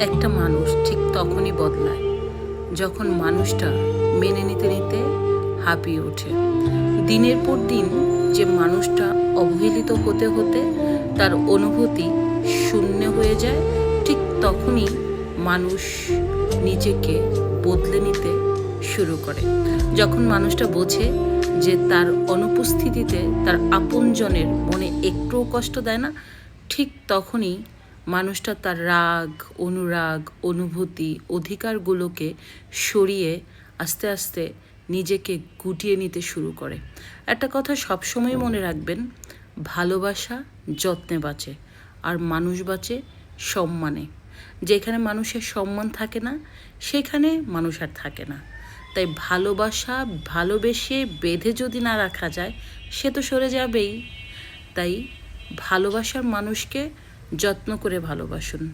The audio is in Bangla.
একটা মানুষ ঠিক তখনই বদলায় যখন মানুষটা মেনে নিতে নিতে হাঁপিয়ে ওঠে। দিনের পর দিন যে মানুষটা অবহেলিত হতে হতে তার অনুভূতি শূন্য হয়ে যায়, ঠিক তখনই মানুষ নিজেকে বদলে নিতে শুরু করে। যখন মানুষটা বোঝে যে তার অনুপস্থিতিতে তার আপনজনের মনে একটুও কষ্ট দেয় না, ঠিক তখনই মানুষটা তার রাগ, অনুরাগ, অনুভূতি, অধিকারগুলোকে সরিয়ে আস্তে আস্তে নিজেকে গুটিয়ে নিতে শুরু করে। একটা কথা সবসময় মনে রাখবেন, ভালোবাসা যত্নে বাঁচে, আর মানুষ বাঁচে সম্মানে। যেখানে মানুষের সম্মান থাকে না, সেখানে মানুষ আর থাকে না। তাই ভালোবাসা ভালোবেসে বেঁধে যদি না রাখা যায়, সে তো সরে যাবেই। তাই ভালোবাসার মানুষকে যত্ন করে ভালোবাসুন।